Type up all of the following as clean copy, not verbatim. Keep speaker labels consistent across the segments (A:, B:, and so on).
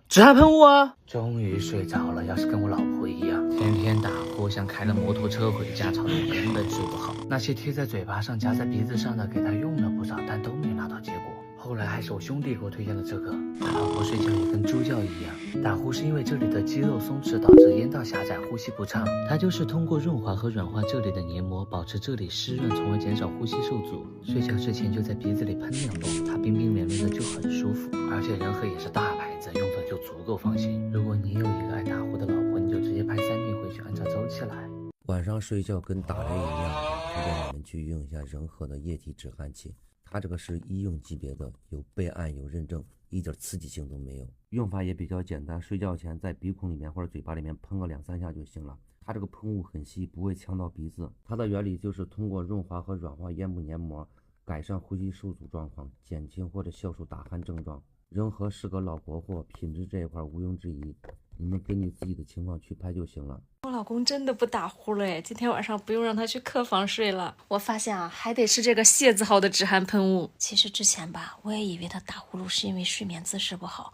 A: 止汗喷雾啊！终于睡着了，要是跟我老婆一样，天天打呼，像开了摩托车回家，吵得我根本治不好。那些贴在嘴巴上、夹在鼻子上的，给他用了不少，但都没拿到结果。后来还是我兄弟给我推荐了这个，他老婆睡觉也跟猪叫一样。打呼是因为这里的肌肉松弛导致咽道狭窄，呼吸不畅。它就是通过润滑和软化这里的黏膜，保持这里湿润，从而减少呼吸受阻。睡觉之前就在鼻子里喷2盅，它冰冰凉凉的就很舒服。而且仁和也是大牌子，用着就足够放心。如果你有一个爱打呼的老婆，你就直接拍3瓶回去，按照周期来。
B: 晚上睡觉跟打雷一样，推荐你们去用一下仁和的液体止汗器。它这个是医用级别的，有备案有认证，一点刺激性都没有。用法也比较简单，睡觉前在鼻孔里面或者嘴巴里面喷个2-3下就行了。它这个喷雾很细，不会呛到鼻子。它的原理就是通过润滑和软化咽部黏膜，改善呼吸受阻状况，减轻或者消除打鼾症状。仁和是个老国货，品质这一块毋庸置疑，你们根据自己的情况去拍就行了。
C: 我老公真的不打呼了哎，今天晚上不用让他去客房睡了。我发现啊，还得是这个谢字号的止汗喷雾。其实之前吧，我也以为他打呼噜是因为睡眠姿势不好，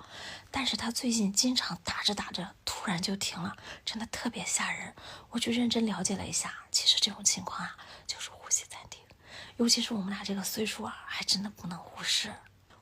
C: 但是他最近经常打着打着突然就停了，真的特别吓人。我去认真了解了一下，其实这种情况啊，就是呼吸暂停，尤其是我们俩这个岁数啊，还真的不能忽视。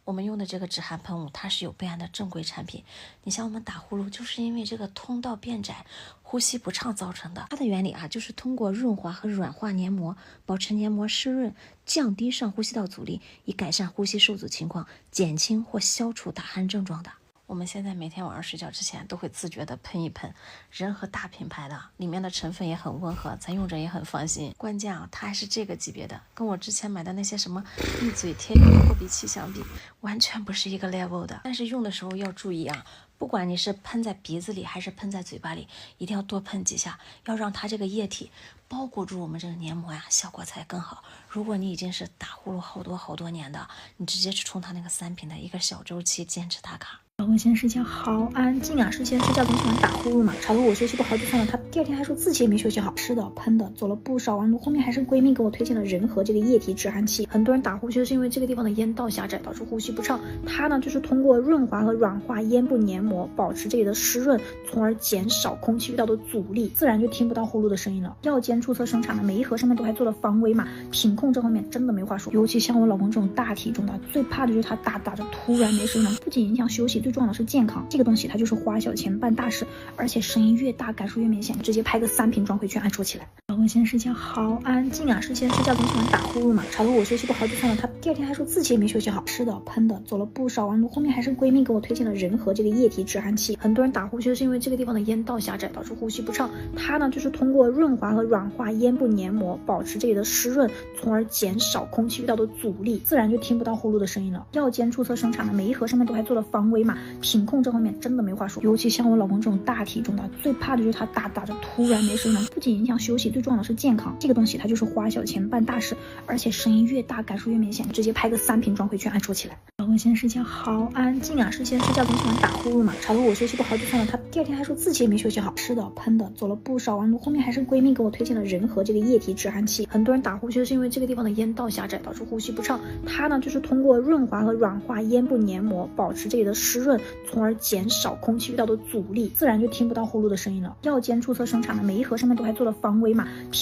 C: 我们用的这个止汗喷雾，它是有备案的正规产品。你像我们打呼噜，就是因为这个通道变窄、呼吸不畅造成的。它的原理啊，就是通过润滑和软化黏膜，保持黏膜湿润，降低上呼吸道阻力，以改善呼吸受阻情况，减轻或消除打鼾症状的。我们现在每天晚上睡觉之前都会自觉的喷一喷，仁和大品牌的，里面的成分也很温和，咱用着也很放心。关键啊，它还是这个级别的，跟我之前买的那些什么一嘴贴破鼻器相比，完全不是一个 level 的。但是用的时候要注意啊，不管你是喷在鼻子里还是喷在嘴巴里，一定要多喷几下，要让它这个液体包裹住我们这个黏膜呀，效果才更好。如果你已经是打呼噜好多年的，你直接去冲它那个3瓶的一个小周期，坚持打卡。
D: 老公现在睡觉好安静啊，睡前睡觉总喜欢打呼噜嘛，吵得我休息不好就算了，他第2天还说自己也没休息好，吃的喷的走了不少弯路，后面还是闺蜜给我推荐了仁和这个液体止汗器。很多人打呼就是因为这个地方的咽道狭窄导致呼吸不畅，它呢就是通过润滑和软化咽部黏膜，保持这里的湿润，从而减少空气遇到的阻力，自然就听不到呼噜的声音了。药监注册生产的，每一盒上面都还做了防伪码，品控这方面真的没话说。尤其像我老公这种大体重的，最怕的就是他打着突然没声音了，不仅影响休息，最重要的是健康。这个东西它就是花小钱办大事，而且声音越大感受越明显，直接拍个3瓶装回去按说起来。老公现在睡觉好安静啊，睡前睡觉总喜欢打呼噜嘛，吵得我休息不好就算了，他第2天还说自己也没休息好，吃的喷的走了不少弯路，后面还是闺蜜给我推荐了仁和这个液体止汗器。很多人打呼就是因为这个地方的咽道狭窄导致呼吸不畅，它呢就是通过润滑和软化咽部黏膜，保持这里的湿润，从而减少空气遇到的阻力，自然就听不到呼噜的声音了。药监注册生产的，每一盒上面都还做了防伪码，品控这方面真的没话说。尤其像我老公这种大体重的，最怕的就是他打着突然没声音了，不仅影响休息，最重要的是健康。这个东西它就是花小钱办大事，而且声音越大感受越明显，直接拍个3瓶装回去按说起来。老公现在睡觉好安静啊，睡前睡觉总喜欢打呼噜嘛，吵得我休息不好就算了，他第2天还说自己也没休息好，吃的喷的走了不少弯路，后面还是闺蜜给我推荐了仁和这个液体止汗器。很多人打呼就是因为这个地方的咽道狭窄导致呼吸不畅，它呢就是通过润滑和软化咽部黏膜，保持这里的湿润，从而减少空气遇到的阻力，自然就听不到呼噜的声音了。药监注册生产的，每一盒上面都还做了防伪码，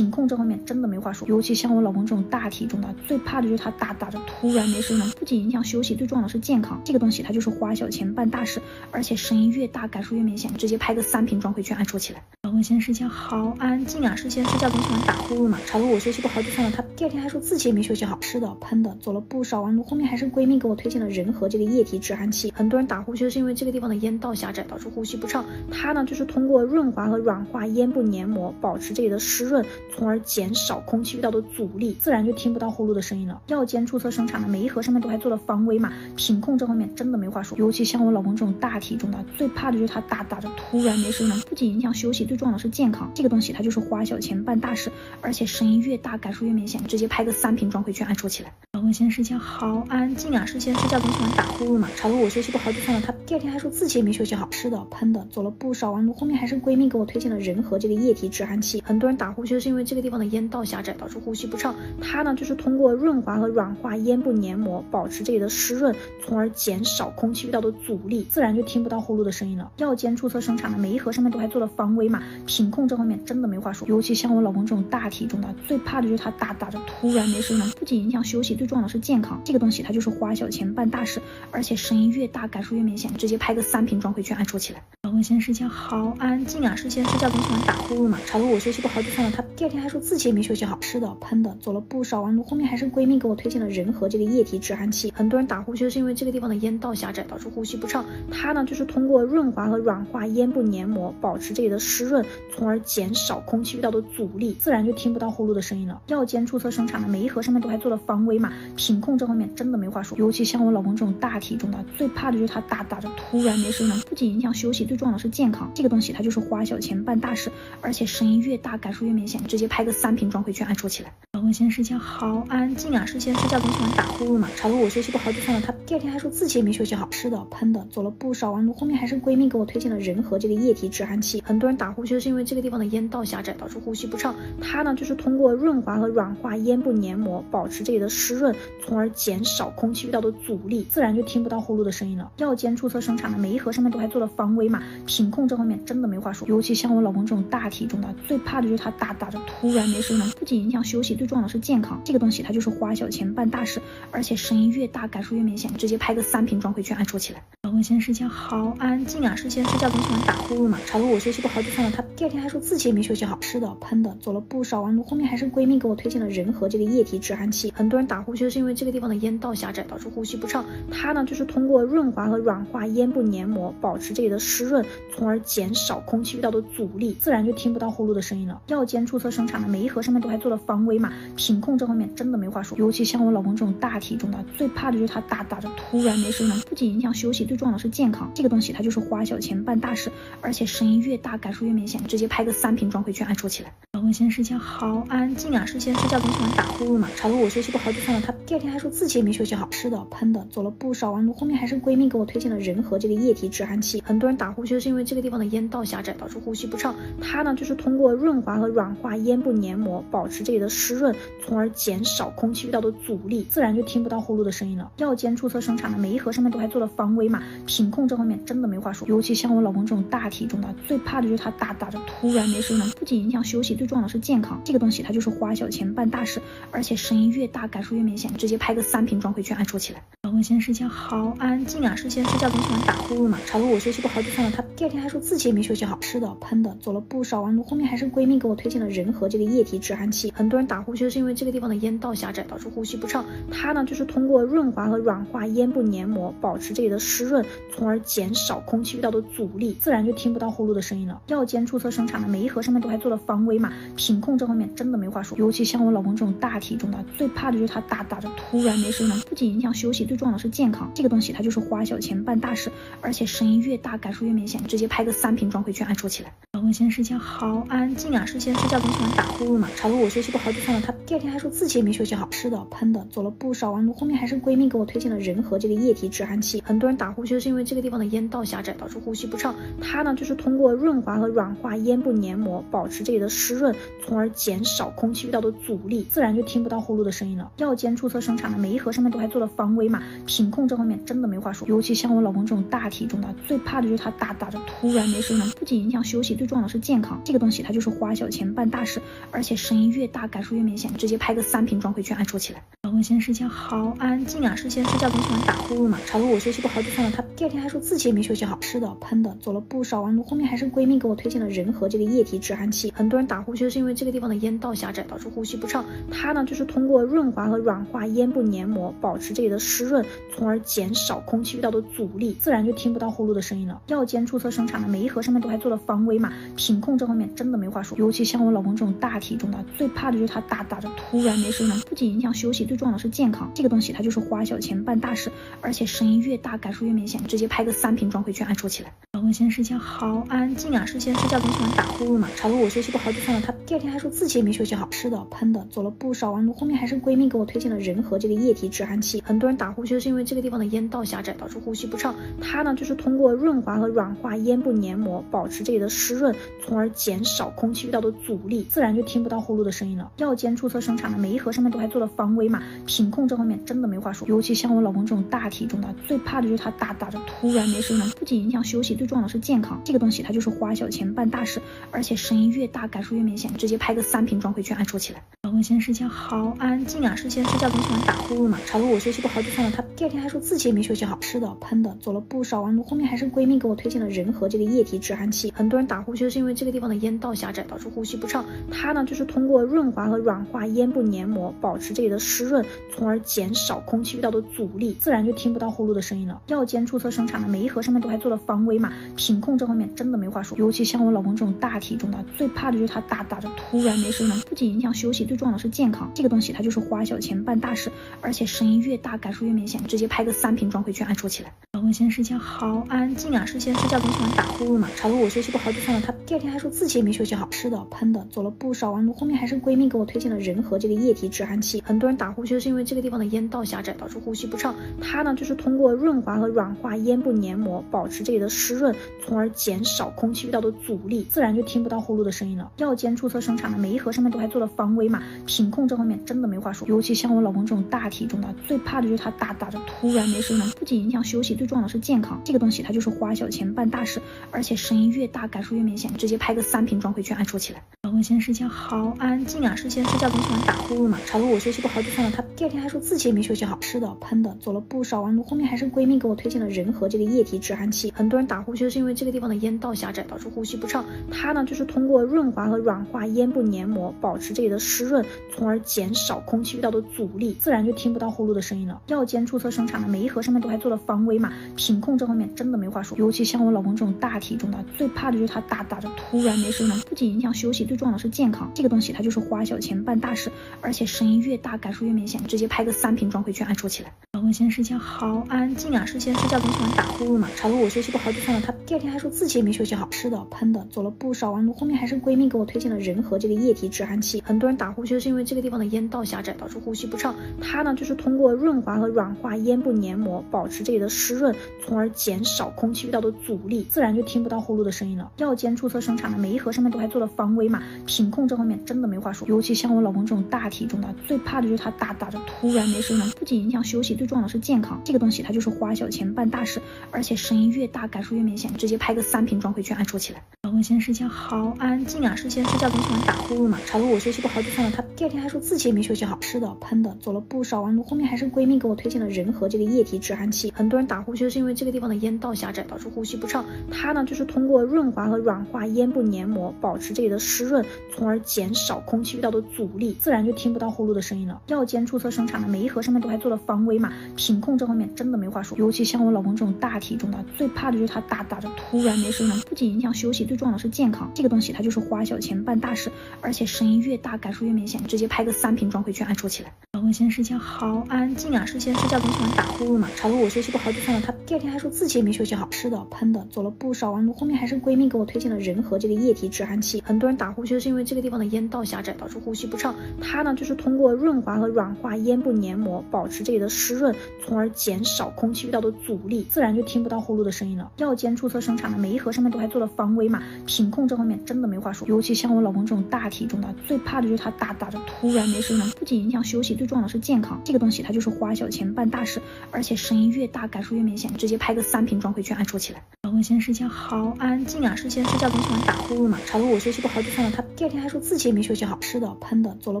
D: 品控这方面真的没话说。尤其像我老公这种大体重的，最怕的就是他打着突然没声音了，不仅影响休息，最重要的是健康。这个东西它就是花小钱办大事，而且声音越大感受越明显，直接拍个3瓶装回去按说起来。老公现在睡觉好安静啊，睡前睡觉总喜欢打呼噜嘛，吵得我休息不好就算了，他第2天还说自己也没休息好，吃的喷的走了不少弯路，后面还是闺蜜给我推荐了仁和这个液体止汗器。很多人打呼就是因为这个地方的咽道狭窄导致呼吸不畅，它呢就是通过润滑和软化咽部黏膜，保持这里的湿润，从而减少空气遇到的阻力，自然就听不到呼噜的声音了。药监注册生产的，每一盒上面都还做了防伪码，品控这方面真的没话说。尤其像我老公这种大体重的，最怕的就是他打着突然没声音了，不仅影响休息，最重要的是健康。这个东西它就是花小钱办大事，而且声音越大感受越明显，直接拍个3瓶装回去按说起来。老公现在睡觉好安静啊，睡前睡觉总喜欢打呼噜嘛，吵得我学习不好就算了，他第二天还说自己也没休息好，吃的喷的做了不少完，后面还是闺蜜给我推荐了仁和这个液体止汗器。很多人打呼就是因为这个地方的咽道狭窄导致呼吸不畅，它呢就是通过润滑和软化咽部黏膜，保持这里的湿润，从而减少空气遇到的阻力，自然就听不到呼噜的声音了。药监注册生产的每一盒上面都还做了防伪码，品控这方面真的没话说。尤其像我老公这种大体重的，最怕的就是他打着突然没声音了，不仅影响休息，最重要的是健康。这个东西它就是花小钱办大事，而且声音越大感受越明显，直接拍个3瓶装回去按戳起来。老公现在睡觉好安静啊，睡前睡觉总喜欢打呼噜嘛，吵得我学习不好就算了，他第二天还说自己也没休息好，吃的喷的做了不少完，后面还是闺蜜给我推荐了仁和这个液体止汗器。很多人打呼就是因为这个地方的咽道狭窄导致呼吸不畅，它呢就是通过润滑和软化咽部黏膜，保持这里的湿润，从而减少空气遇到的阻力，自然就听不到呼噜的声音了。药监注册生产的每一盒上面都还做了防伪码，品控这方面真的没话说。尤其像我老公这种大体重的，最怕的就是他打着突然没声音了，不仅影响休息，最重要的是健康。这个东西它就是花小钱办大事，而且声音越大感受越明显，直接拍个3瓶装回去按戳起来。老公现在睡觉好安静啊，睡前睡觉总喜欢打呼噜嘛，吵得我学习不好就算了，他第二天还说自己也没休息好，吃的喷的做了不少完，后面还是闺蜜给我推荐了仁和这个液体止汗器。很多人打呼就是因为这个地方的咽道狭窄导致呼吸不畅，它呢就是通过润滑和软化咽部黏膜，保持这里的湿润，从而减少空气遇到的阻力，自然就听不到呼噜的声音了。药监注册生产的每一盒上面都还做了防伪码，品控这方面真的没话说。尤其像我老公这种大体重的，最怕的就是他打着突然没声音了，不仅影响休息，最重要的是健康。这个东西它就是花小钱办大事，而且声音越大感受越明显，直接拍个3瓶装回去按戳起来。老公现在睡觉好安静啊，睡前睡觉总喜欢打呼噜嘛，吵得我学习不好就算了，他第二天还说自己也没休息好，吃的喷的做了不少完，后面还是闺蜜给我推荐了仁和这个液体止汗器。很多人打呼就是因为这个地方的咽道狭窄导致呼吸不畅，它呢就是通过润滑和软化咽部黏膜，保持这里的湿润，从而减少空气遇到的阻力，自然就听不到呼噜的声音了。药监注册生产的每一盒上面都还做了防伪码，品控这方面真的没话说。尤其像我老公这种大体重的，最怕的就是他打着突然没声音了，不仅影响休息，最重要的是健康。这个东西它就是花小钱办大事，而且声音越大感受越明显，直接拍个3瓶装回去按戳起来。老公现在睡觉好安静啊，睡前睡觉总喜欢打呼噜嘛，吵得我学习不好就算了，他第二天还说自己也没休息好，吃的喷的做了不少完，后面还是闺蜜给我推荐了仁和这个液体止汗器。很多人打呼就是因为这个地方的咽道狭窄导致呼吸不畅，它呢就是通过润滑和软化咽部黏膜，保持这里的湿润，从而减少空气遇到的阻力，自然就听不到呼噜的声音了。药监注册生产的每一盒上面都还做了防伪码，品控这方面真的没话说。尤其像我老公这种大体重的，最怕的就是他打着突然没声音了，不仅影响休息，最重要的是健康。这个东西它就是花小钱办大事，而且声音越大感受越明显，直接拍个3瓶装回去按戳起来。老公现在睡觉好安静啊，睡前睡觉总喜欢打呼噜嘛，吵得我学习不好就算了，他第二天还说自己也没休息好，吃的喷的做了不少完，后面还是闺蜜给我推荐了仁和这个液体止汗器。很多人打呼就是因为这个地方的咽道狭窄导致呼吸不畅，它呢就是通过润滑和软化咽部黏膜，保持这里的湿润，从而减少空气遇到的阻力，自然就听不到呼噜的声音了。药监注册生产的每一盒上面都还做了防伪码，品控这方面真的没话说。尤其像我老公这种大体重的，最怕的就是他打着突然没声音了，不仅影响休息，最重要的是健康。这个东西它就是花小钱办大事，而且声音越大感受越明显，直接拍个3瓶装回去按戳起来。老公现在睡觉好安静啊，睡前睡觉总喜欢打呼噜嘛，吵得我学习不好就算了，他第二天还说自己也没休息好，吃的喷的做了不少完，后面还是闺蜜给我推荐了仁和这个液体止汗器。很多人打呼就是因为这个地方的咽道狭窄导致呼吸不畅，它呢就是通过润滑和软化咽部黏膜，保持这里的湿润，从而减少空气遇到的阻力，自然就听不到呼噜的声音了。药监注册生产的每一盒上面都还做了防伪码，品控这方面真的没话说。尤其像我老公这种大体重的，最怕的就是他打着突然没声音了，不仅影响休息，最重要的是健康。这个东西它就是花小钱办大事，而且声音越大感受越明显，直接拍个3瓶装回去按戳起来。老公现在睡觉好安静啊，睡前睡觉总喜欢打呼噜嘛，吵得我学习不好就算了，他第二天还说自己也没休息好，吃的喷的做了不少完，后面还是闺蜜给我推荐了仁和这个液体止汗器。很多人打呼就是因为这个地方的咽道狭窄导致呼吸不畅，它呢就是通过润滑和软化咽部黏膜，保持这里的湿润，从而减少空气遇到的阻力，自然就听不到呼噜的声音了。药监注册生产的每一盒上面都还做了防伪码，品控这方面真的没话说。尤其像我老公这种大体重的，最怕的就是他打着突然没声音了，不仅影响休息，最重要的是健康。这个东西它就是花小钱办大事，而且声音越大感受越明显，直接拍个3瓶装回去按戳起来。老公现在睡觉好安静啊，睡前睡觉总喜欢打呼噜嘛，吵得我学习不好就算了，他第二天还说自己也没休息好，吃的喷的做了不少完，后面还是闺蜜给我推荐了仁和这个液体止汗器。很多人打呼就是因为这个地方的咽道狭窄导致呼吸不畅，它呢就是通过润滑和软化咽部黏膜，保持这里的湿润，从而减少空气遇到的阻力，自然就听不到呼噜的声音了。药监注册生产的每一盒上面都还做了防微码，品控这方面真的没话说。尤其像我老公这种大体重的，最怕的就是他打着突然没声音了，不仅影响休息，最重要的是健康。这个东西它就是花小钱办大事，而且声音越大感受越明显，直接拍个3瓶装回去按戳起来。老公现在睡觉好安静啊，睡前睡觉总喜欢打呼噜嘛，吵得我学习不好就算了，他第二天还说自己也没休息好，吃的喷的做了不少完，后面还是闺蜜给我推荐了仁和这个液体止汗器。很多人打呼就是因为这个地方的咽道狭窄导致呼吸不畅，它呢就是通过润滑和软化咽部黏膜，保持这里的湿润，从而减少空气遇到的阻力，自然就听不到呼噜的声音了。药监注册生产的每一盒上面都还做了防微码，品控这方面真的没话说。尤其像我老公这种大体重的，最怕的就是他打着突然没声音了，不仅影响休息，最重要的是健康。这个东西它就是花小钱办大事，而且声音越大感受越明显，直接拍个3瓶装回去按戳起来。老公现在睡觉好安静啊，睡前睡觉总喜欢打呼噜嘛，吵得我学习不好就算了，他第二天还说自己也没休息好，吃的喷的做了不少完，后面还是闺蜜给我推荐了仁和这个液体止汗器。很多人打呼就是因为这个地方的咽道狭窄导致呼吸不畅，它呢就是通过润滑和软化咽部黏膜，保持这里的湿润，从而减少空气遇到的阻力，自然就听不到呼噜的声音了。药监注册生产的每一盒上面都还做了防微码，品控这方面真的没话说。尤其像我老公这种大体重的，最怕的就是他打着突然没声音了，不仅影响休息，最重要的是健康。这个东西它就是花小钱办大事，而且声音越大感受越明显，直接拍个3瓶装回去按戳起来。老公现在睡觉好安静啊，睡前睡觉总喜欢打呼噜嘛，吵得我学习不好就算了，他第二天还说自己也没休息好，吃的喷的做了不少完，后面还是闺蜜给我推荐了仁和这个液体止汗器。很多人打呼就是因为这个地方的咽道狭窄导致呼吸不畅，它呢就是通过润滑和软化咽部黏膜，保持这里的湿润，从而减少空气遇到的阻力，自然就听不到呼噜的声音了。药监注册生产的每一盒上面都还做了防微码，品控这方面真的没话说。尤其像我老公这种大体重的，最怕的就是他打着突然没声音了，不仅影响休息，最重要的是健康。这个东西它就是花小钱办大事，而且声音越大感受越明显，直接拍个3瓶装回去按戳起来。老公现在睡觉好安静啊，睡前睡觉总喜欢打呼噜嘛，吵得我学习不好就算了，他第二天还说自己也没休息好，吃的喷的做了不少完，后面还是闺蜜给我推荐了仁和这个液体止汗器。很多人打呼就是因为这个地方的咽道狭窄导致呼吸不畅，它呢就是通过润滑和软化咽部黏膜，保持这里的湿润，从而减少空气遇到的阻力，自然就听不到呼噜的声音了。药监注册生产的每一盒上面都还做了防微码，品控这方面真的没话说。尤其像我老公这种大体重的，最怕的就是他打着突然没声音了，不仅影响休息，最重要的是健康。这个东西它就是花小钱办大事，而且声音越大感受越明显，直接拍个3瓶装回去按戳起来。老公现在睡觉好安静啊，睡前睡觉总喜欢打呼噜嘛，吵得我学习不好就算了，他第二天还说自己也没休息好，吃的喷的做了不少完，后面还是闺蜜给我推荐了仁和这个液体止汗器。很多人打呼就是因为这个地方的咽道狭窄导致呼吸不畅，它呢就是通过润滑和软化咽部黏膜，保持这里的湿润，从而减少空气遇到的阻力，自然就听不到呼噜的声音了。药监注册生产的每一盒上面都还做了防微码，品控这方面真的没话说。尤其像我老公这种大体重的，最怕的就是他打着突然没声音了，不仅影响休息，最重要的是健康。这个东西它就是花小钱办大事，而且声音越大感受越明显，直接拍个3瓶装回去按戳起来。老公现在睡觉好安静啊，睡前睡觉总喜欢打呼噜嘛，吵得我学习不好就算了，他第二天还说自己也没休息好，吃的喷的做了不少完，后面还是闺蜜给我推荐了仁和这个液体止汗器。很多人打呼就是因为这个地方的咽道狭窄导致呼吸不畅，它呢就是通过润滑和软化咽部黏膜，保持这里的湿润，从而减少空气遇到的阻力，自然就听不到呼噜的声音了。药监注册生产的每一盒上面都还做了防微码，品控这方面真的没话说。尤其像我老公这种大体重的，最怕的就是他打着突然没声音了，不仅影响休息，最重要的是健康。这个东西它就是花小钱办大事，而且声音越大感受越明显，直接拍个3瓶装回去按戳起来。老公现在睡觉好安静啊，睡前睡觉总喜欢打呼噜嘛，吵得我学习不好就算了，他第二天还说自己也没休息好，吃的喷的做了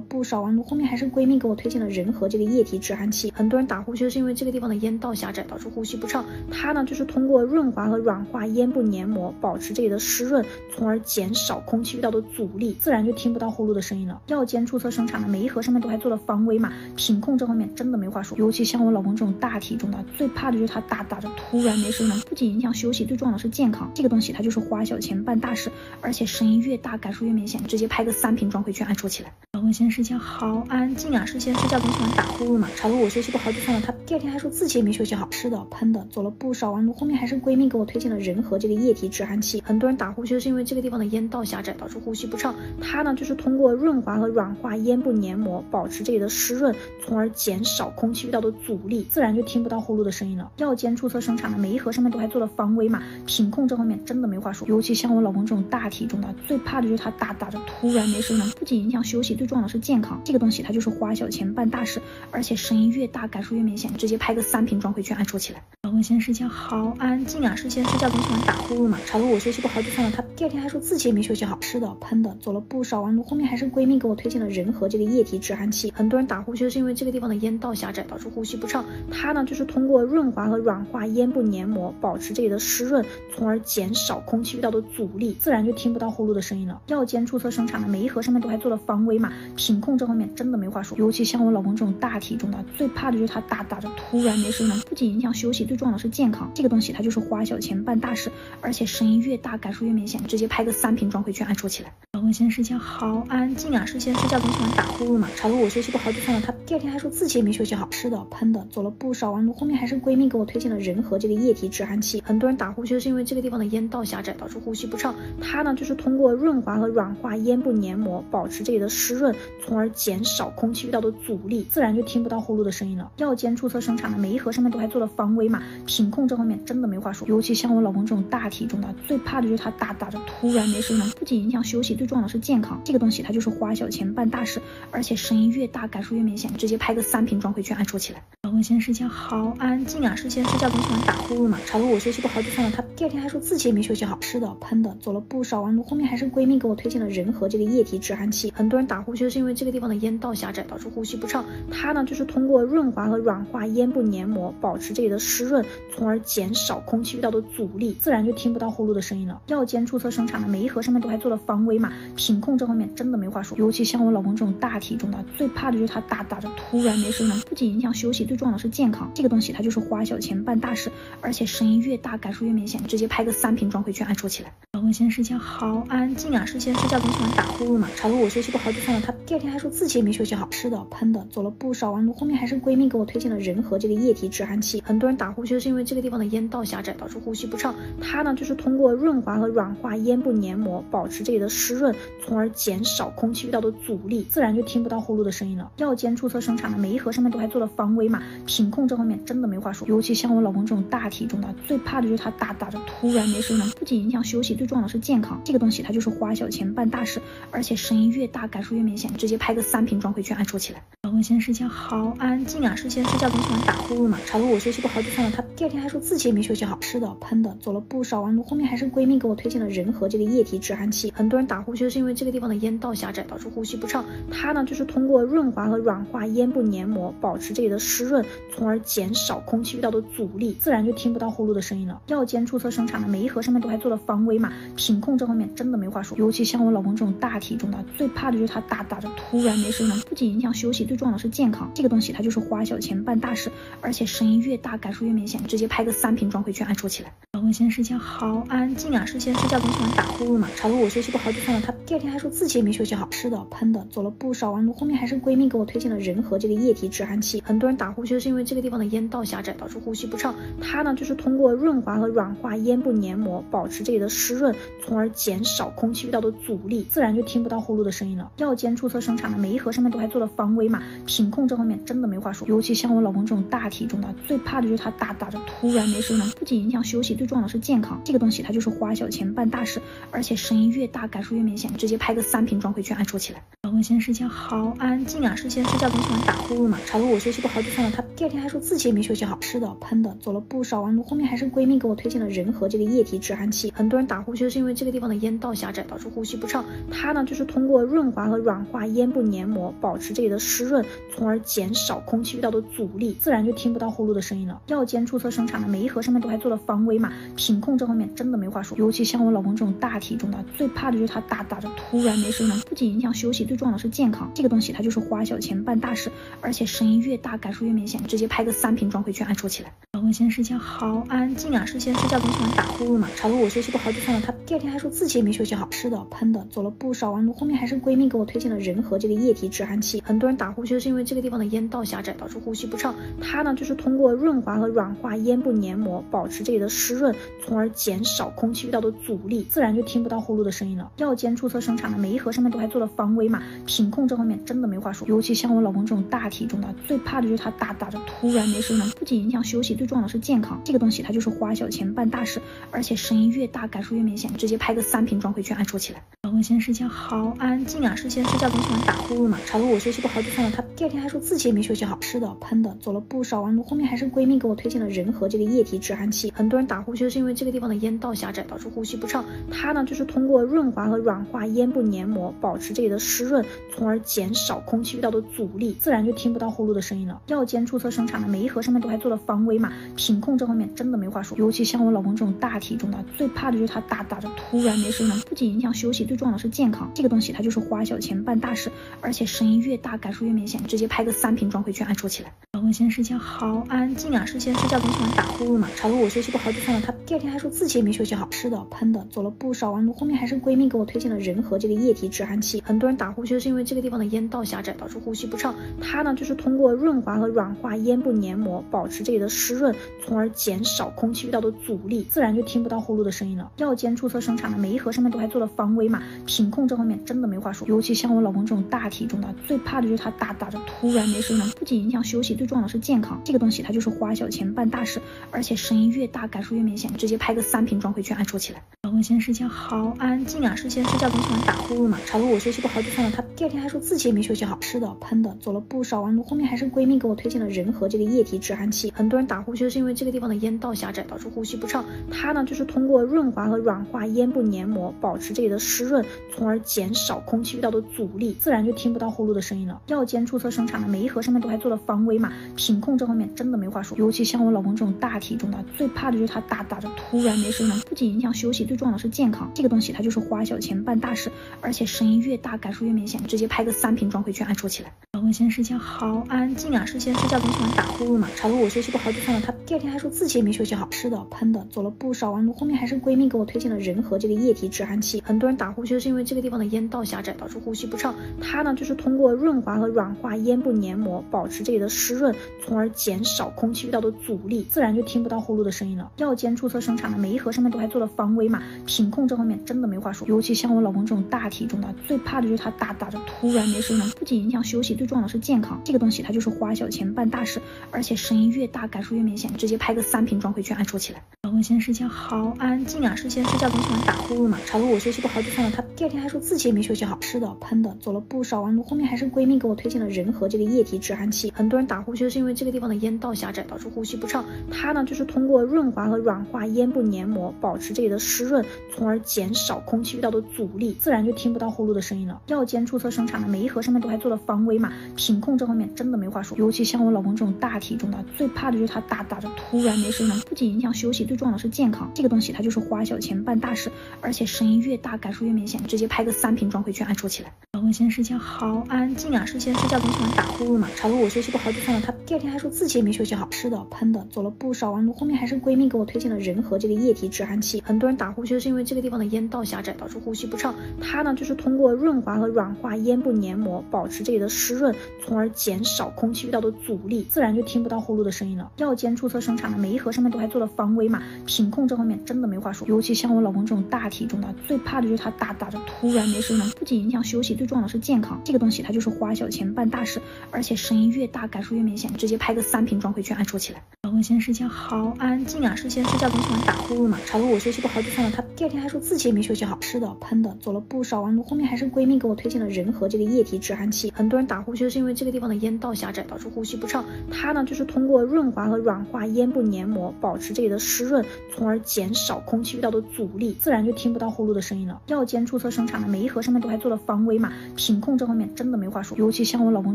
D: 不少完，后面还是闺蜜给我推荐了仁和这个液体止汗器。很多人打呼就是因为这个地方的咽道狭窄导致呼吸不畅，它呢就是通过润滑和软化咽部黏膜，保持这里的湿润，从而减少空气遇到的阻力，自然就听不到呼噜的声音了。药监注册生产的每一盒上面都还做了防微码，品控这方面真的没话说。尤其像我老公这种大体重的，最怕的就是他打着突然没声音了，不仅影响休息，最重要的是健康。这个东西它就是花小钱办大事，而且声音越大感受越明显，直接拍个3瓶装回去按戳起来。老公现在睡觉好安静啊，睡前睡觉总喜欢打呼噜嘛，吵得我学习不好就算了，他第二天还说自己也没休息好，吃的喷的做了不少完，后面还是闺蜜给我推荐了仁和这个液体止汗器。很多人打呼就是因为这个地方的咽道狭窄导致呼吸不畅，它呢就是通过润滑和软化咽部黏膜，保持这里的湿润，从而减少空气遇到的阻力，自然就听不到呼噜的声音了。药监注册生产的每一盒上面都还做了防微码，品控这方面真的没话说。尤其像我老公这种大体重的，最怕的就是他打着突然没声音了，不仅影响休息，最重要的是健康。这个东西它就是花小钱办大事，而且声音越大感受越明显，直接拍个3瓶装回去按戳起来。老公现在睡觉好安静啊，睡前睡觉总喜欢打呼噜嘛，吵得我学习不好就算了，他第二天还说自己也没休息好，吃的喷的做了不少完，后面还是闺蜜给我推荐了仁和这个液体止汗器。很多人打呼就是因为这个地方的咽道狭窄导致呼吸不畅，它呢就是通过润滑和软化咽部黏膜，保持这里的湿润，从而减少空气遇到的阻力，自然就听不到呼噜的声音了。药监注册生产的每一盒上面都还做了防微码，品控这方面真的没话说。尤其像我老公这种大体重的，最怕的就是他打着突然没声音了，不仅影响休息，最重要的是健康。这个东西它就是花小钱办大事，而且声音越大感受越明显，直接拍个3瓶装回去按戳起来。老公现在睡觉好安静啊，睡前睡觉总喜欢打呼噜嘛，吵得我学习不好就算了，他第二天还说自己也没休息好，吃的喷的做了不少完，后面还是闺蜜给我推荐了仁和这个液体止汗器。很多人打呼就是因为这个地方的咽道狭窄导致呼吸不畅，它呢就是通过润滑和软化咽部黏膜，保持这里的湿润，从而减少空气遇到的阻力，自然就听不到呼噜的声音了。药监注册生产的每一盒上面都还做了防微码，品控这方面真的没话说。尤其像我老公这种大体重的，最怕的就是他打着突然没声音了，不仅影响休息，最重要的是健康。这个东西它就是花小钱办大事，而且声音越大感受越明显，直接拍个3瓶装回去按戳起来。老公现在睡觉好安静啊，睡前睡觉总喜欢打呼噜嘛，吵得我学习不好就算了，他第二天还说自己也没休息好，吃的喷的做了不少完，后面还是闺蜜给我推荐了仁和这个液体止汗器。很多人打呼就是因为这个地方的咽道狭窄导致呼吸不畅，它呢就是通过润滑和软化咽部黏膜，保持这里的湿润，从而减少空气遇到的阻力，自然就听不到呼噜的声音了。药监注册生产的每一盒上面都还做了防微码，品控这方面真的没话说。尤其像我老公这种大体重的，最怕的就是他打着突然没声音了，不仅影响休息，最重要的是健康。这个东西它就是花小钱办大事，而且声音越大感受越明显，直接拍个3瓶装回去按戳起来。老公现在睡觉好安静啊，睡前睡觉总喜欢打呼噜嘛，吵得我学习不好就算了，他第二天还说自己也没休息好，吃的喷的做了不少完，后面还是闺蜜给我推荐了仁和这个液体止汗器。很多人打呼就是因为这个地方的咽道狭窄导致呼吸不畅，它呢就是通过润滑和软化咽部黏膜，保持这里的湿润，从而减少空气遇到的阻力，自然就听不到呼噜的声音了。药监注册生产的每一盒上面都还做了防微码，品控这方面真的没话说。尤其像我老公这种大体重的，最怕的就是他打着突然没声音了，不仅影响休息，最重要的是健康。这个东西它就是花小钱办大事，而且声音越大感受越明显，直接拍个3瓶装回去按戳起来。老公现在睡觉好安静啊，睡前睡觉总喜欢打呼噜嘛，吵得我学习不好就算了，他第二天还说自己也没休息好，吃的喷的做了不少完，后面还是闺蜜给我推荐了仁和这个液体止汗器。很多人打呼就是因为这个地方的咽道狭窄导致呼吸不畅，它呢就是通过润滑和软化咽部黏膜，保持这里的湿润，从而减少空气遇到的阻力，自然就听不到呼噜的声音了。药监注册生产的每一盒上面都还做了防微码，品控这方面真的没话说。尤其像我老公这种大体重的，最怕的就是他打着突然没声音了，不仅影响休息，最重要的是健康。这个东西它就是花小钱办大事，而且声音越大感受越明显，直接拍个3瓶装回去按戳起来。老公现在睡觉好安静啊，睡前睡觉总喜欢打呼噜嘛，吵得我学习不好就算了，他第二天还说自己也没休息好，吃的喷的做了不少完，后面还是闺蜜给我推荐了仁和这个液体止汗器。很多人打呼就是因为这个地方的咽道狭窄导致呼吸不畅，它呢就是通过润滑和软化咽部黏膜，保持这里的湿润，从而减少空气遇到的阻力，自然就听不到呼噜的声音了。药监注册生产的每一盒上面都还做了防微码，品控这方面真的没话说。尤其像我老公这种大体重的，最怕的就是他打着突然没声音了，不仅影响休息，最重要的是健康。这个东西它就是花小钱办大事，而且声音越大感受越明显，直接拍个3瓶装回去按戳起来。老公现在睡觉好安静啊，睡前睡觉总喜欢打呼噜嘛，吵得我学习不好就算了，他第二天还说自己也没休息好，吃的喷的做了不少完，后面还是闺蜜给我推荐了仁和这个液体止汗器。很多人打呼就是因为这个地方的咽道狭窄导致呼吸不畅，它呢就是通过润滑和软化咽部黏膜，保持这里的湿润，从而减少空气遇到的阻力，自然就听不到呼噜的声音了。药监注册生产的每一盒上面都还做了防微码，品控这方面真的没话说。尤其像我老公这种大体重的，最怕的就是他打着突然没声音了，不仅影响休息，最重要的是健康，这个东西它就是花小钱办大事，而且声音越大感受越明显，直接拍个3瓶装回去按戳起来。老公现在睡觉好安静啊，之前睡觉总喜欢打呼噜嘛，吵得我学习不好就算了，他第二天还说自己也没休息好，吃的喷的走了不少弯路，后面还是闺蜜给我推荐了仁和这个液体止鼾器。很多人打呼就是因为这个地方的咽道狭窄导致呼吸不畅，它呢就是通过润滑和软化咽部黏膜，保持这里的湿润，从而减少空气遇到的阻力，自然就听不到呼噜的声音了。药监注册生产的每一盒上面都还做了防伪码，品控这方面真的没话说。尤其像我老公这种大体重的，最怕的就是他打着突然没声音了，不仅影响休息，最重要的是健康。这个东西它就是花小钱办大事，而且声音越大感受越明显，直接拍个3瓶装回去按戳起来。老公现在睡觉好安静啊，之前睡觉总喜欢打呼噜嘛，吵得我学习不好就算了，他第二天还说自己也没休息好，吃的喷的走了不少弯路，后面还是闺蜜给我推荐了仁和这个液体止鼾器。很多人打呼就是因为这个地方的咽道狭窄导致呼吸不畅，它呢就是通过润滑和软化咽部黏膜，保持这里的湿润，从而减少空气遇到的阻力，自然就听不到呼噜的声音了。药监注册生产的每一盒上面都还做了防伪码，品控这方面真的没话说。尤其像我老公这种大体重的，最怕的就是他打着突然没声音了，不仅影响休息，最重要的是健康。这个东西它就是花小钱办大事，而且声音越大感受越明显，直接拍个3瓶装回去按戳起来。老公现在睡觉好安静啊，之前睡觉总喜欢打呼噜嘛，吵得我学习不好就算了，他第二天还说自己也没休息好，吃的喷的走了不少弯路，后面还是闺蜜给我推荐了仁和这个液体止鼾器。很多人打呼就是因为这个地方的咽道狭窄导致呼吸不畅，它呢就是通过润滑和软化咽部黏膜，保持这里的湿润，从而减少空气遇到的阻力，自然就听不到呼噜的声音了。药监注册生产的每一盒上面都还做了防伪码，品控这方面真的没话说。尤其像我老公这种大体重的，最怕的就是他打着突然没声音了，不仅影响休息，最重要的是健康。这个东西它就是花小钱办大事，而且声音越大感受越明显，直接拍个3瓶装回去按戳起来。老公现在睡觉好安静啊，之前睡觉总喜欢打呼噜嘛，吵得我学习不好就算了，他第二天还说自己也没休息好，吃的喷的走了不少弯路，后面还是闺蜜给我推荐了仁和这个液体止鼾器。很多人打呼就是因为这个地方的咽道狭窄导致呼吸不畅，它呢就是通过润滑和软化咽部黏膜，保持这里的湿润，从而减少空气遇到的阻力，自然就听不到呼噜的声音了。药监注册生产的每一盒上面都还做了防伪码，品控这方面真的没话说。尤其像我老公这种大体重的，最怕的就是他打着突然没声音了，不仅影响休息，最重要的是健康。这个东西它就是花小钱办大事，而且声音越大感受越明显，直接拍个3瓶装回去按戳起来。老公现在睡觉好安静啊，之前睡觉总喜欢打呼噜嘛，吵得我学习不好就算了，他第二天还说自己也没休息好，吃的喷的走了不少弯路，后面还是闺蜜给我推荐了仁和这个液体止鼾器。很多人打呼就是因为这个地方的咽道狭窄导致呼吸不畅，它呢就是通过润滑和软化咽部黏膜，保持这里的湿润，从而减少空气遇到的阻力，自然就听不到呼噜的声音了。药监注册生产的每一盒上面都还做了防伪码，品控这方面真的没话说。尤其像我老公这种大体重的，最怕的就是他打着突然没声音了，不仅影响休息，最重要的是健康。这个东西它就是花小钱办大事，而且声音越大感受越明显，直接拍个3瓶装回去按戳起来。老公现在睡觉好安静啊，之前睡觉总喜欢打呼噜嘛，吵得我学习不好就算了，他第二天还说自己也没休息好，吃的喷的走了不少弯路，后面还是闺蜜给我推荐了仁和这个液体止鼾器。很多人打呼就是因为这个地方的咽道狭窄导致呼吸不畅，它呢就是通过润滑和软化咽部黏膜，保持这里的湿润，从而减少空气遇到的阻力，自然就听不到呼噜的声音了。药监注册生产的每一盒上面都还做了防伪码，品控这方面真的没话说。尤其像我老公这种大体重的，最怕的就是他打着突然没声音了，不仅影响休息，最重要的是健康。这个东西它就是花小钱办大事，而且声音越大感受越明显，直接拍个3瓶装回去按戳起来。老公现在睡觉好安静啊，之前睡觉总喜欢打呼噜嘛，吵得我学习不好就算了，他第二天还说自己也没休息好，吃的喷的走了不少弯路，后面还是闺蜜给我推荐了仁和这个液体止鼾器。很多人打呼就是因为这个地方的咽道狭窄导致呼吸不畅，它呢就是通过润滑和软化咽部黏膜，保持这里的湿润，从而减少空气遇到的阻力，自然就听不到呼噜的声音了。药监注册生产的每一盒上面都还做了防伪码，品控这方面真的没话说。尤其像我老公这种大体重的，最怕的就是他打着突然没声音了，不仅影响休息，最重要的是健康。这个东西它就是花小钱办大事，而且声音越大感受越明显，直接拍个3瓶装回去按戳起来。老公现在睡觉好安静啊，之前睡觉总喜欢打呼噜嘛，吵得我学习不好就算了，他第二天还说自己也没休息好，吃的喷的走了不少弯路，后面还是闺蜜给我推荐了仁和这个液体止鼾器。很多人打呼就是因为这个地方的咽道狭窄导致呼吸不畅，它呢就是通过润滑和软化咽部黏膜，保持这里的湿润，从而减少空气遇到的阻力，自然就听不到呼噜的声音了。药监注册生产的每一盒上面都还做了防伪码，品控这方面真的没话说。尤其像我老公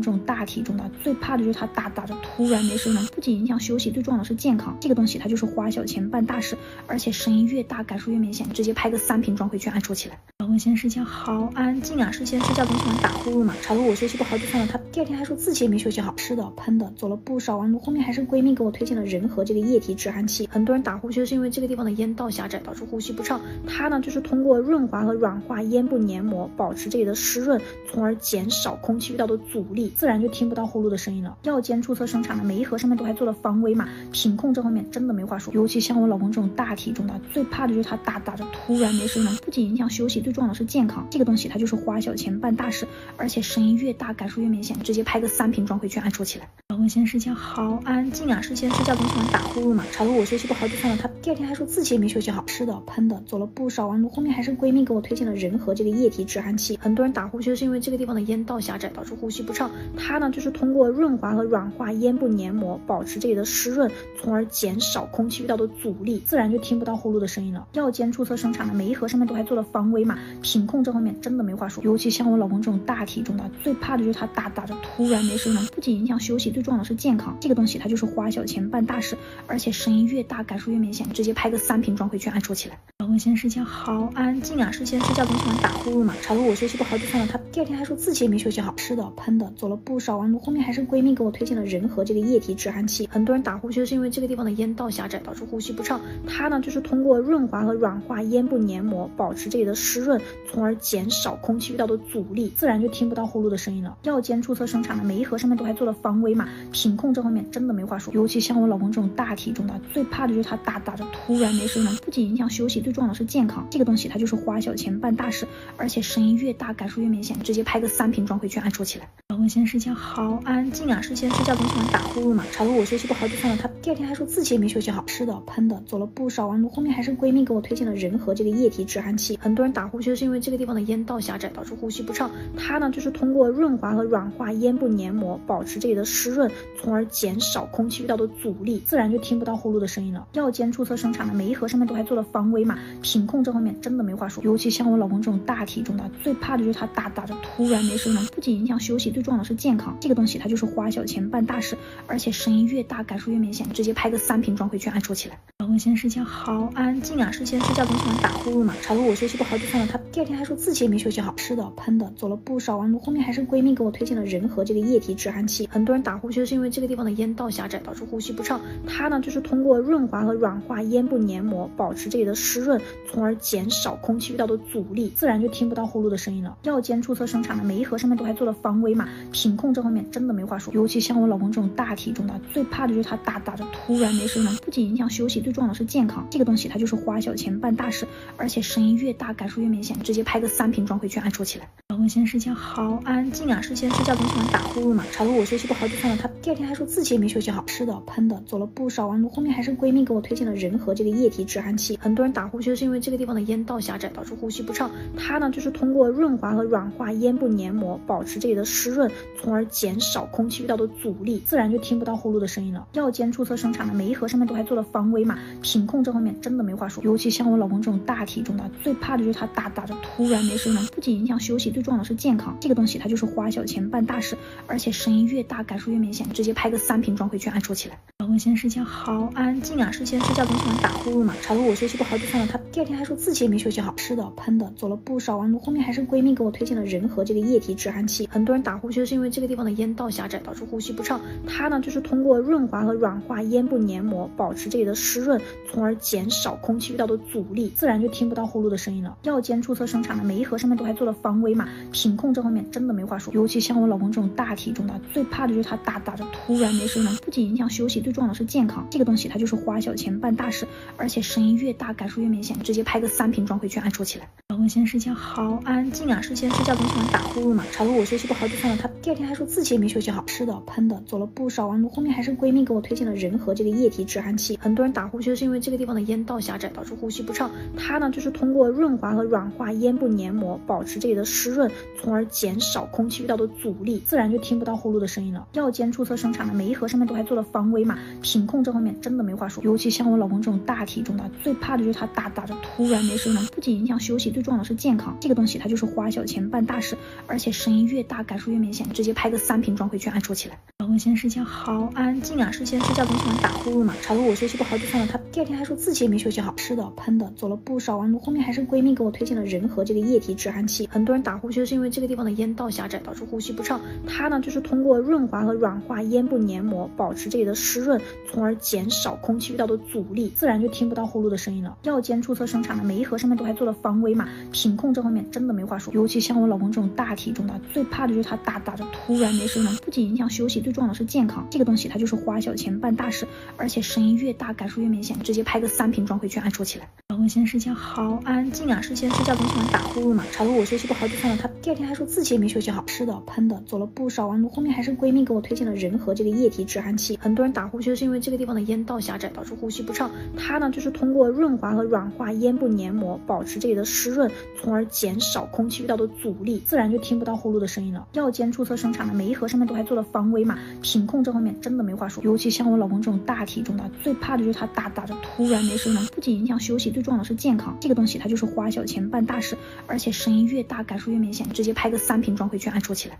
D: 这种大体重的，最怕的就是他打着突然没声了，不仅影响休息，最重要的是健康。这个东西它就是花小钱办大事，而且声音越大感受越明显，直接拍个3瓶装回去按戳起来。老公现在睡觉好安静啊，睡前睡觉总喜欢打呼噜嘛，吵得我休息不好就算了，他第二天还说自己也没休息好，吃的喷的做了不少弯路，后面还是闺蜜给我推荐了仁和这个液体止鼾器。很多人打呼就是因为这个地方的咽道狭窄导致呼吸不畅，它呢就是通过润滑和软化咽部黏膜，保持这里的湿润，从而减少空气遇到的阻力，自然就听不到呼噜的声音了。药监注册生产的，每一盒上面都还做了防伪码，品控这方面真的没话说。尤其像我老公这种大体重的，最怕的就是他打着突然没声了，不仅影响休息，最重要的是健康。这个东西它就是花小钱办大事，而且声音越大感受越明显，直接拍个3瓶装回去按戳起来。老公现在睡觉好安静啊，睡前睡觉总喜欢打呼噜嘛，吵得我休息不好就算了，他第二天还说自己也没休息好，吃的喷的做了不少弯路，后面还是闺蜜给我推荐了仁和这个液体止鼾器。很多人打呼就是因为这个地方的咽道狭窄导致呼吸不畅，它呢就是通过润滑和软化咽部黏膜，保持这里的湿润，从而减少空气遇到的阻力，自然就听不到呼噜的声音了。药监注册生产的，每一盒上面都还做了防伪码，品控这方面真的没话说。尤其像我老公这种大体重的，最怕的就是他打着突然没声了，不仅影响休息，最重要的是健康。这个东西它就是花小钱办大事，而且声音越大感受越明显，直接拍个3瓶装回去按戳起来。老公现在睡觉好安静啊，睡前睡觉总喜欢打呼噜嘛，吵得我休息不好就算了，他第二天还说自己也没休息好，吃的喷的做了不少弯路，后面还是闺蜜给我推荐了仁和这个液体止鼾器。很多人打呼就是因为这个地方的咽道狭窄导致呼吸不畅，它呢就是通过润滑和软化咽部黏膜，保持这里的湿润，从而减少空气遇到的阻力，自然就听不到呼噜的声音了。药监注册生产的，每一盒上面都还做了防伪码，品控这方面真的没话说。尤其像我老公这种大体重的，最怕的就是他打着突然没声了，不仅影响休息，最重要的是健康。这个东西它就是花小钱办大事，而且声音越大感受越明显，直接拍个3瓶装回去按戳起来。老公现在睡觉好安静啊，睡前睡觉总喜欢打呼噜嘛，吵得我休息不好就算了，他第二天还说自己也没休息好，吃的喷的做了不少弯路，后面还是闺蜜给我推荐了仁和这个液体止鼾器。很多人打呼就是因为这个地方的咽道狭窄导致呼吸不畅，它呢就是通过润滑和软化咽部黏膜，保持这里的湿润，从而减少空气遇到的阻力，自然就听不到呼噜的声音了。药监注册生产的，每一盒上面都还做了防伪码，品控这方面真的没话说。尤其像我老公这种大体重的，最怕的就是他打着突然没声了，不仅影响休息，最重要的是健康。这个东西它就是花小钱办大事，而且声音越大感受越明显，直接拍个3瓶装回去按戳起来。老公现在睡觉好安静啊，睡前睡觉总喜欢打呼噜嘛，吵得我休息不好就算了，他第二天还说自己也没休息好，吃的喷的做了不少弯路，后面还是闺蜜给我推荐了仁和这个液体止鼾器。很多人打呼就是因为这个地方的咽道狭窄导致呼吸不畅，它呢就是通过润滑和软化咽部黏膜，保持这里的湿润，从而减少空气遇到的阻力，自然就听不到呼噜的声音了。药监注册生产的，每一盒上面都还做了防伪码，品控这方面真的没话说。尤其像我老公这种大体重的，最怕的就是他打着突然没声了，不仅影响休息，最重要的是健康。这个东西它就是花小钱办大事，而且声音越大感受越明显，直接拍个3瓶装回去按戳起来。老公现在睡觉好安静啊，睡前睡觉总喜欢打呼噜嘛，吵得我休息不好就算了，他第二天还说自己也没休息好，吃的喷的做了不少弯路，后面还是闺蜜给我推荐了仁和这个液体止鼾器。很多人打呼就是因为这个地方的咽道狭窄导致呼吸不畅，它呢就是通过润滑和软化咽部黏膜，保持这里的湿润，从而减少空气遇到的阻力，自然就听不到呼噜的声音了。药监注册生产的，每一盒上面都还做了防伪码，品控这方面真的没话说。尤其像我老公这种大体重的，最怕的就是他打着突然没声了，不仅影响休息，最重要的是健康。这个东西它就是花小钱办大事，而且声音越大感受越明显，直接拍个3瓶装回去按戳起来。老公现在睡觉好安静啊，睡前睡觉总喜欢打呼噜嘛，吵得我休息不好就算了，他第二天还说自己也没休息好，吃的喷的做了不少弯路，后面还是闺蜜给我推荐了仁和这个液体止鼾器。很多人打呼就是因为这个地方的咽道狭窄导致呼吸不畅，它呢就是通过润滑和软化咽部黏膜，保持这里的湿润，从而减少空气遇到的阻力，自然就听不到呼噜的声音了。药监注册生产的，每一盒上面都还做了防伪码，品控这方面真的没话说。尤其像我老公这种大体重的，最怕的就是他打着突然没声了，不仅影响休息，最重要的是健康。这个东西它就是花小钱办大事，而且声音越大感受越明显，直接拍个3瓶装回去按戳起来。老公现在睡觉好安静啊，睡前睡觉总喜欢打呼噜嘛，吵得我休息不好就算了，他第二天还说自己也没休息好，吃的喷的做了不少弯路，后面还是闺蜜给我推荐了仁和这个液体止鼾器。很多人打呼其实是因为这个地方的咽道狭窄导致呼吸不畅。它呢就是通过润滑和软化咽部黏膜，保持这里的湿润，从而减少空气遇到的阻力，自然就听不到呼噜的声音了。药监注册生产的每一盒上面都还做了防伪码，品控这方面真的没话说。尤其像我老公这种大体重的，最怕的就是他打着突然没声了，不仅影响休息，最重要的是健康。这个东西它就是花小钱办大事，而且声音越大感受越明显，直接拍个3瓶装回去按戳起来。老公现在睡觉好安静啊，之前睡觉总喜欢打呼噜嘛，吵得我休息不好就算了，他第二天还说自己也没休息好，吃的喷的走了不少弯路，后面还是闺蜜给我推荐了仁和这个液体止鼾器。很多人打呼其实是因为这个地方的咽道狭窄导致呼吸不畅，它呢就是通过润滑和软化咽部黏膜，保持这里的湿润，从而减少空气遇到的阻力，自然就听不到呼噜的声音了。药监注册生产的每一盒上面都还做了防伪码，品控这方面真的没话说。尤其像我老公这种大体重的，最怕的就是他打着突然没声了，不仅影响休息，最重要的是健康。这个东西它就是花小钱办大事，而且声音越大感受越明显，直接拍个3瓶装回去按戳起来。老公现在睡觉好安静啊，之前睡觉总喜欢打呼噜嘛，吵得我休息不好就算了，他第二天还说自己也没休息好，吃的喷的走了不少弯路，后面还是闺蜜给我推荐了仁和这个液体止鼾器。很多人打呼其实是因为这个地方的咽道狭窄导致呼吸不畅，它呢就是通过润滑和软化咽部黏膜，保持这里的湿润，从而减少空气遇到的阻力，自然就听不到呼噜的声音了。药监注册生产的每一盒上面都还做了防伪码，品控这方面真的没话说。尤其像我老公这种大体重的，最怕的就是他打着突然没声了，不仅影响休息，最重要的是健康。这个东西它就是花小钱办大事，而且声音越大感受越明显，直接拍个3瓶装回去按戳起来。